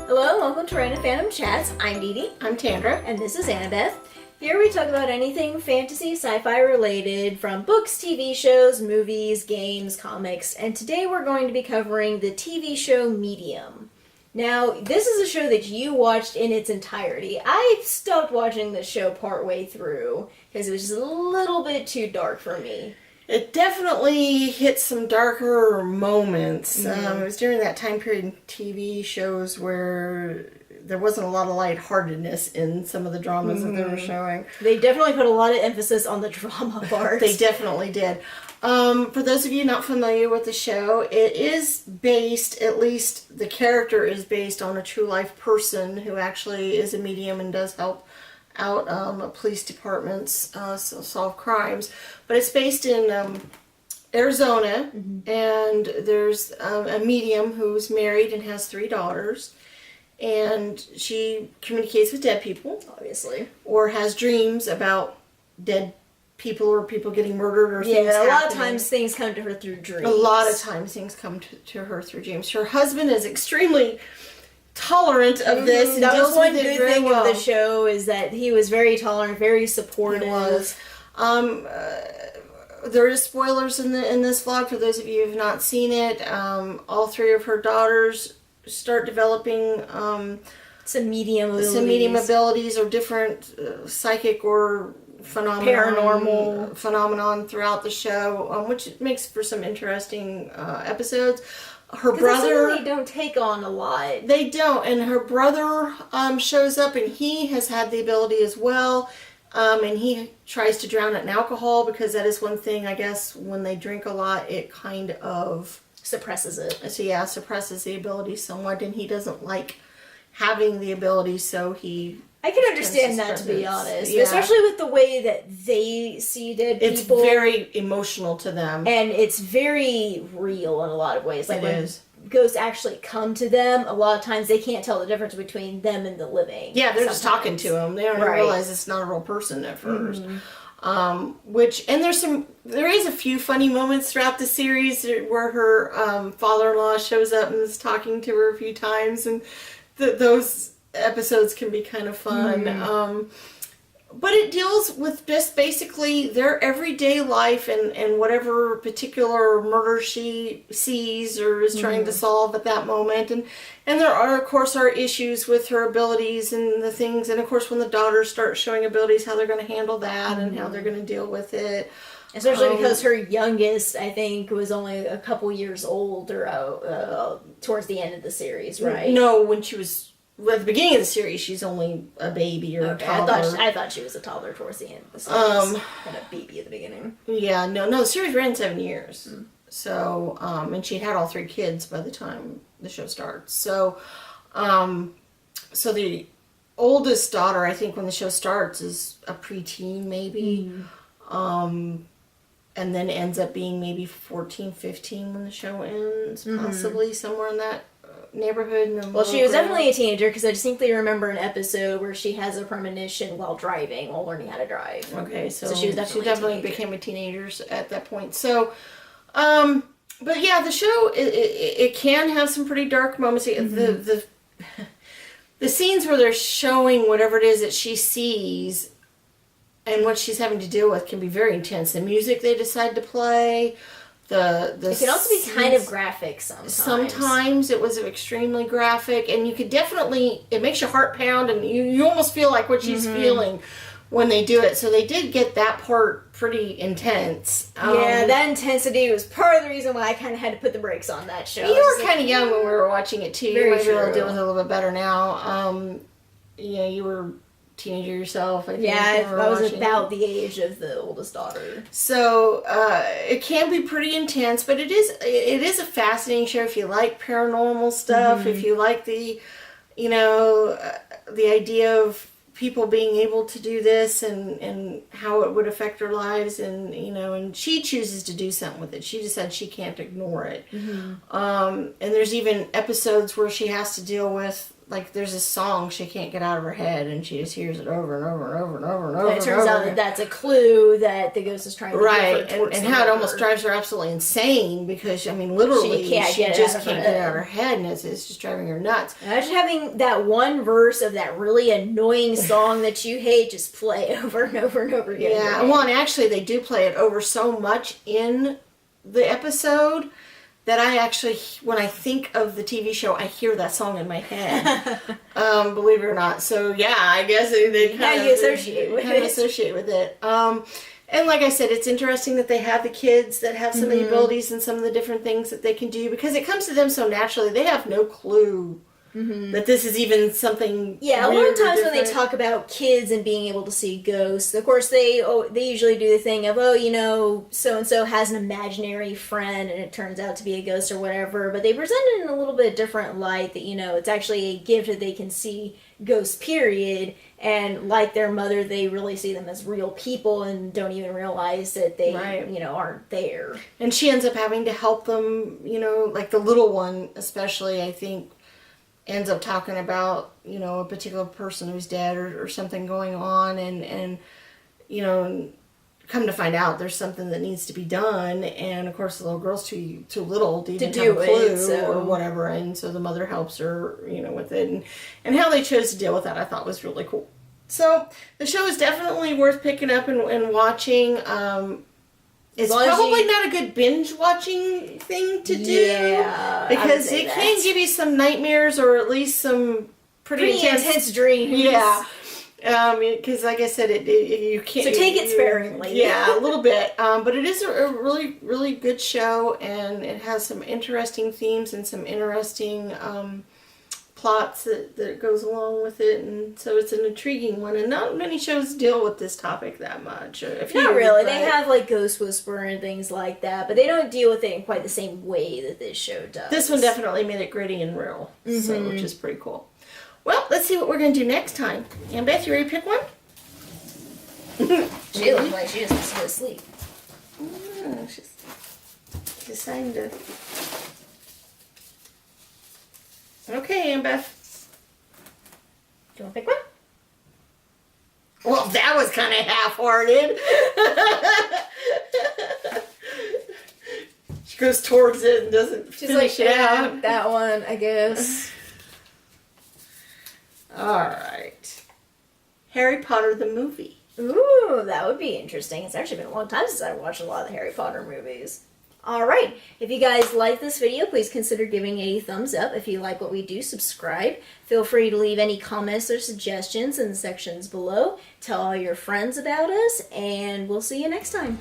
Hello, welcome to Random Phantom Chats. I'm Dee Dee. I'm Tandra. And this is Annabeth. Here we talk about anything fantasy, sci-fi related, from books, TV shows, movies, games, comics, and today we're going to be covering the TV show Medium. Now, this is a show that you watched in its entirety. I stopped watching the show partway through because it was just a little bit too dark for me. It definitely hit some darker moments. Mm-hmm. It was during that time period in TV shows where there wasn't a lot of lightheartedness in some of the dramas that they were showing. They definitely put a lot of emphasis on the drama part. They definitely did. For those of you not familiar with the show, it is based, at least the character is based on a true life person who actually is a medium and does help out police departments solve crimes. But it's based in Arizona, and there's a medium who's married and has 3 daughters. And she communicates with dead people, obviously, or has dreams about dead people or people getting murdered or things happening. A lot of times things come to her through dreams. A lot of times things come to her through dreams. Her husband is extremely tolerant of this. And that was one good thing well. of the show, is that he was very tolerant, very supportive. He was. There is spoilers in this vlog for those of you who have not seen it. All 3 of her daughters start developing some medium abilities or different psychic or paranormal phenomenon throughout the show, which makes for some interesting episodes. Her brother, they don't take on a lot. They don't, and her brother shows up, and he has had the ability as well. And he tries to drown it in alcohol, because that is one thing, I guess, when they drink a lot, it kind of suppresses it. So yeah, suppresses the ability somewhat, and he doesn't like having the ability, so he... I can understand that, to be honest. Yeah. Especially with the way that they see dead people. It's very emotional to them. And it's very real in a lot of ways. Like, it when is. Ghosts actually come to them, a lot of times they can't tell the difference between them and the living. Yeah, they're just talking to them. They don't even realize it's not a real person at first. There is a few funny moments throughout the series where her father-in-law shows up and is talking to her a few times, and those episodes can be kind of fun. But it deals with just basically their everyday life and whatever particular murder she sees or is trying to solve at that moment. And there are, of course, issues with her abilities and the things. And, of course, when the daughters start showing abilities, how they're going to handle that and how they're going to deal with it. Especially because her youngest, I think, was only a couple years old or towards the end of the series, right? No, when she was... Well, at the beginning of the series, she's only a baby or a toddler. I thought she was a toddler towards the end of the series. And a baby at the beginning. Yeah, no, the series ran 7 years. So, and she'd had all 3 kids by the time the show starts. So, so the oldest daughter, I think, when the show starts, is a preteen, maybe. And then ends up being maybe 14, 15 when the show ends. Possibly somewhere in that neighborhood. Well, she was definitely a teenager, because I distinctly remember an episode where she has a premonition while learning how to drive. Okay, so she was definitely became a teenager at that point. So, but yeah, the show it can have some pretty dark moments. The scenes where they're showing whatever it is that she sees and what she's having to deal with can be very intense. The music they decide to play. It can also be kind of graphic sometimes. Sometimes it was extremely graphic, and you could definitely, it makes your heart pound, and you almost feel like what she's feeling when they do it. So they did get that part pretty intense. That intensity was part of the reason why I kind of had to put the brakes on that show. You were kind of young when we were watching it too. You might be able to deal with it a little bit better now. You were teenager yourself. I think, I was about the age of the oldest daughter. So it can be pretty intense, but it is a fascinating show if you like paranormal stuff. If you like the idea of people being able to do this and how it would affect their lives, and she chooses to do something with it. She decides she can't ignore it. And there's even episodes where she has to deal with like there's a song she can't get out of her head, and she just hears it over and over and over and over and over. And it turns out that that's a clue that the ghost is trying to right, give her and how it almost drives her absolutely insane because I mean, literally, she just can't get it out of her head, and it's just driving her nuts. Imagine having that one verse of that really annoying song that you hate just play over and over and over again. Yeah, well, and actually, they do play it over so much in the episode that I actually, when I think of the TV show, I hear that song in my head. Believe it or not. So yeah, I guess they kind of associate with it. And like I said, it's interesting that they have the kids that have some of the abilities and some of the different things that they can do because it comes to them so naturally. They have no clue that this is even something. Yeah, a lot of times when they talk about kids and being able to see ghosts, of course they usually do the thing of, oh, you know, so and so has an imaginary friend and it turns out to be a ghost or whatever. But they present it in a little bit different light that, you know, it's actually a gift that they can see ghosts, period. And like their mother, they really see them as real people and don't even realize that they, you know, aren't there. And she ends up having to help them, you know, like the little one especially, I think, ends up talking about, you know, a particular person who's dead or something going on and you know, come to find out there's something that needs to be done, and of course the little girl's too little to even have a clue or whatever, and so the mother helps her, you know, with it, and how they chose to deal with that I thought was really cool. So the show is definitely worth picking up and watching. It's probably not a good binge watching thing to do because it can give you some nightmares or at least some pretty intense dreams. Yeah. Because like I said, you can't. So take it sparingly. Yeah, a little bit. But it is a really, really good show, and it has some interesting themes and some interesting plots that goes along with it, and so it's an intriguing one. And not many shows deal with this topic that much. Not really. They have like Ghost Whisperer and things like that, but they don't deal with it in quite the same way that this show does. This one definitely made it gritty and real, so which is pretty cool. Well, let's see what we're going to do next time. And Beth, you ready to pick one? She looks like she just wants to go to sleep. She's deciding to... Okay, Aunt Beth. Do you want to pick one? Well, that was kind of half-hearted. She goes towards it and doesn't finish it out. That one, I guess. Alright. Harry Potter the movie. Ooh, that would be interesting. It's actually been a long time since I watched a lot of the Harry Potter movies. Alright, if you guys like this video, please consider giving it a thumbs up. If you like what we do, subscribe. Feel free to leave any comments or suggestions in the sections below. Tell all your friends about us, and we'll see you next time.